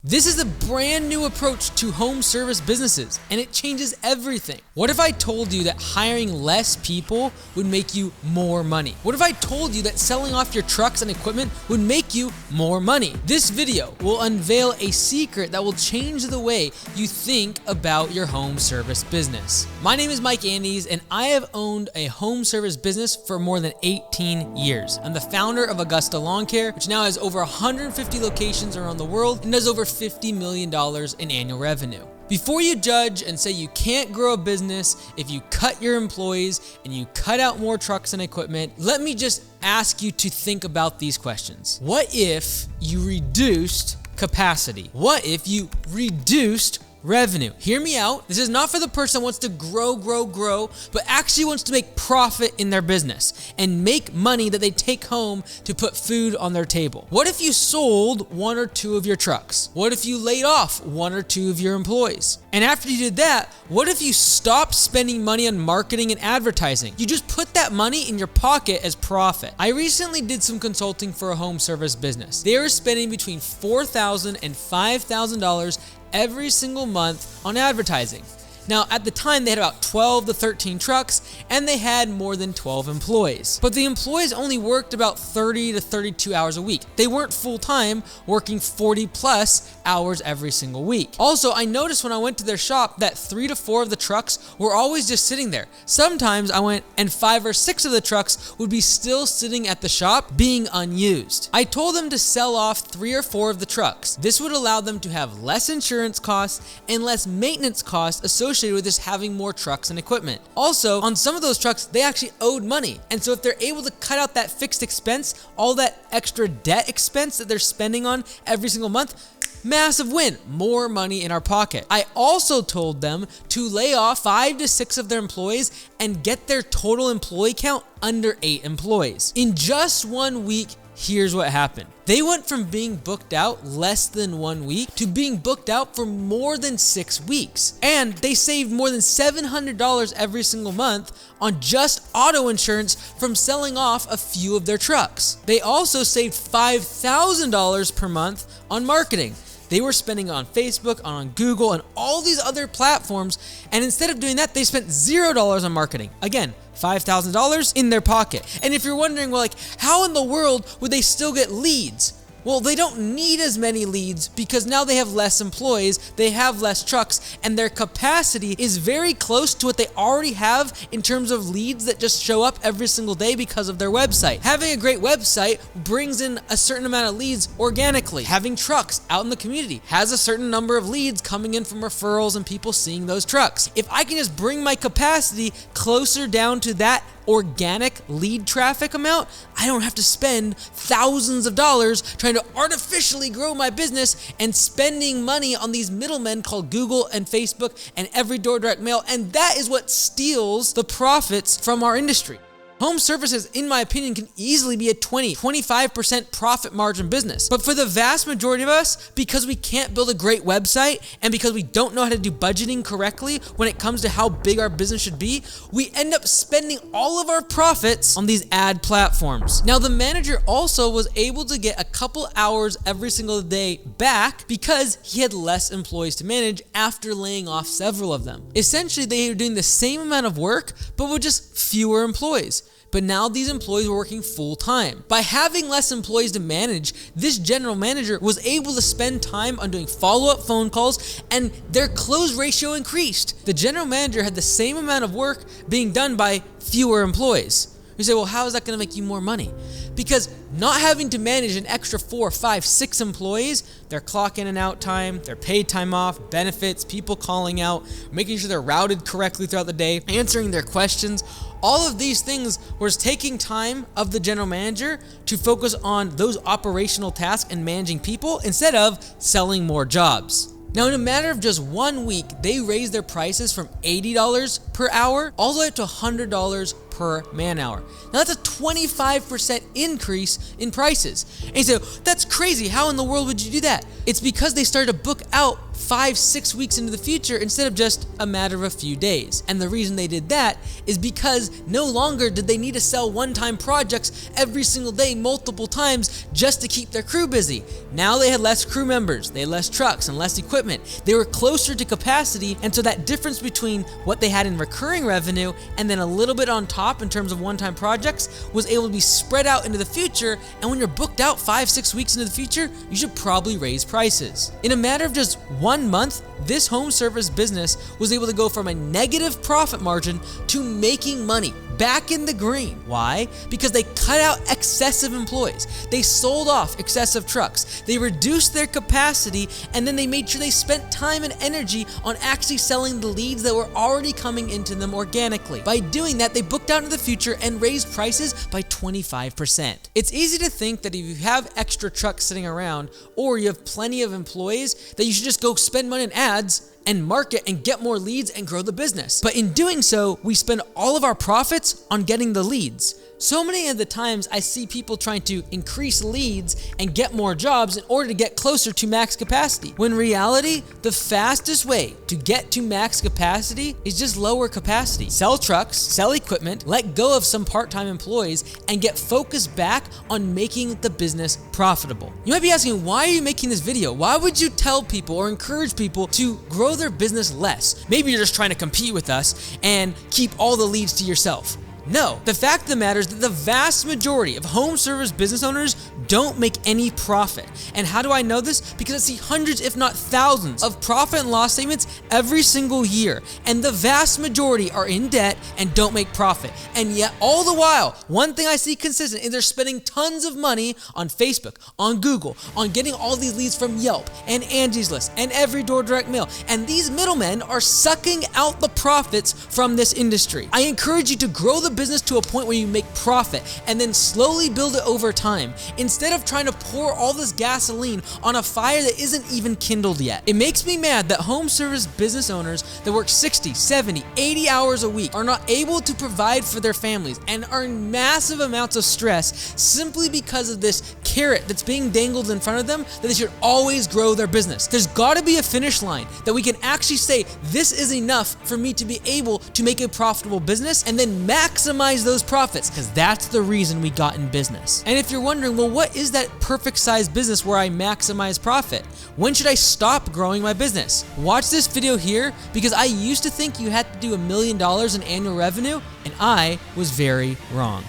This is a brand new approach to home service businesses, and it changes everything. What if I told you that hiring less people would make you more money? What if I told you that selling off your trucks and equipment would make you more money? This video will unveil a secret that will change the way you think about your home service business. My name is Mike Andes, and I have owned a home service business for more than 18 years. I'm the founder of Augusta Lawn Care, which now has over 150 locations around the world and does over $50 million in annual revenue. Before you judge and say you can't grow a business if you cut your employees and you cut out more trucks and equipment, let me just ask you to think about these questions. What if you reduced capacity? What if you reduced revenue? Hear me out. This is not for the person that wants to grow, but actually wants to make profit in their business and make money that they take home to put food on their table. What if you sold one or two of your trucks? What if you laid off one or two of your employees? And after you did that, what if you stopped spending money on marketing and advertising? You just put that money in your pocket as profit. I recently did some consulting for a home service business. They were spending between $4,000 and $5,000 every single month on advertising. Now, at the time, they had about 12 to 13 trucks, and they had more than 12 employees. But the employees only worked about 30 to 32 hours a week. They weren't full-time, working 40 plus hours every single week. Also, I noticed when I went to their shop that 3 to 4 of the trucks were always just sitting there. Sometimes I went and 5 or 6 of the trucks would be still sitting at the shop being unused. I told them to sell off 3 or 4 of the trucks. This would allow them to have less insurance costs and less maintenance costs associated with just having more trucks and equipment. Also, on some of those trucks, they actually owed money. And so if they're able to cut out that fixed expense, all that extra debt expense that they're spending on every single month, massive win, more money in our pocket. I also told them to lay off 5 to 6 of their employees and get their total employee count under 8 employees. In just 1 week, here's what happened. They went from being booked out less than 1 week to being booked out for more than 6 weeks. And they saved more than $700 every single month on just auto insurance from selling off a few of their trucks. They also saved $5,000 per month on marketing. They were spending on Facebook, on Google, and all these other platforms. And instead of doing that, they spent $0 on marketing. Again, $5,000 in their pocket. And if you're wondering, well, like, how in the world would they still get leads? Well, they don't need as many leads because now they have less employees, they have less trucks, and their capacity is very close to what they already have in terms of leads that just show up every single day because of their website. Having a great website brings in a certain amount of leads organically. Having trucks out in the community has a certain number of leads coming in from referrals and people seeing those trucks. If I can just bring my capacity closer down to that organic lead traffic amount, I don't have to spend thousands of dollars trying to artificially grow my business and spending money on these middlemen called Google and Facebook and every door direct mail. And that is what steals the profits from our industry. Home services, in my opinion, can easily be a 20-25% profit margin business. But for the vast majority of us, because we can't build a great website and because we don't know how to do budgeting correctly when it comes to how big our business should be, we end up spending all of our profits on these ad platforms. Now, the manager also was able to get a couple hours every single day back because he had less employees to manage after laying off several of them. Essentially, they were doing the same amount of work, but with just fewer employees. But now these employees were working full time. By having less employees to manage, this general manager was able to spend time on doing follow-up phone calls, and their close ratio increased. The general manager had the same amount of work being done by fewer employees. You say, well, how is that going to make you more money? Because not having to manage an extra 4, 5, 6 employees, their clock in and out time, their paid time off, benefits, people calling out, making sure they're routed correctly throughout the day, answering their questions, all of these things was taking time of the general manager to focus on those operational tasks and managing people instead of selling more jobs. Now, in a matter of just 1 week, they raised their prices from $80 per hour all the way up to $100 per man hour. Now that's a 25% increase in prices. And you say, that's crazy. How in the world would you do that? It's because they started to book out 5-6 weeks into the future instead of just a matter of a few days. And the reason they did that is because no longer did they need to sell one-time projects every single day multiple times just to keep their crew busy. Now they had less crew members, they had less trucks and less equipment. They were closer to capacity, and so that difference between what they had in recurring revenue and then a little bit on top in terms of one-time projects was able to be spread out into the future. And when you're booked out 5-6 weeks into the future, you should probably raise prices. In a matter of just 1 month, this home service business was able to go from a negative profit margin to making money, back in the green. Why? Because they cut out excessive employees. They sold off excessive trucks. They reduced their capacity, and then they made sure they spent time and energy on actually selling the leads that were already coming into them organically. By doing that, they booked out into the future and raised prices by 25%. It's easy to think that if you have extra trucks sitting around or you have plenty of employees, that you should just go spend money on ads and market and get more leads and grow the business. But in doing so, we spend all of our profits on getting the leads. So many of the times I see people trying to increase leads and get more jobs in order to get closer to max capacity. When in reality, the fastest way to get to max capacity is just lower capacity. Sell trucks, sell equipment, let go of some part-time employees, and get focused back on making the business profitable. You might be asking, why are you making this video? Why would you tell people or encourage people to grow their business less? Maybe you're just trying to compete with us and keep all the leads to yourself. No, the fact of the matter is that the vast majority of home service business owners don't make any profit. And how do I know this? Because I see hundreds, if not thousands, of profit and loss statements every single year. And the vast majority are in debt and don't make profit. And yet, all the while, one thing I see consistent is they're spending tons of money on Facebook, on Google, on getting all these leads from Yelp and Angie's List and Everydoor Direct Mail. And these middlemen are sucking out the profits from this industry. I encourage you to grow the business to a point where you make profit and then slowly build it over time instead of trying to pour all this gasoline on a fire that isn't even kindled yet. It makes me mad that home service business owners that work 60, 70, 80 hours a week are not able to provide for their families and are in massive amounts of stress simply because of this carrot that's being dangled in front of them that they should always grow their business. There's got to be a finish line that we can actually say, this is enough for me to be able to make a profitable business and then maximize those profits, because that's the reason we got in business. And if you're wondering, well, what is that perfect size business where I maximize profit? When should I stop growing my business? Watch this video here, because I used to think you had to do $1 million in annual revenue, and I was very wrong.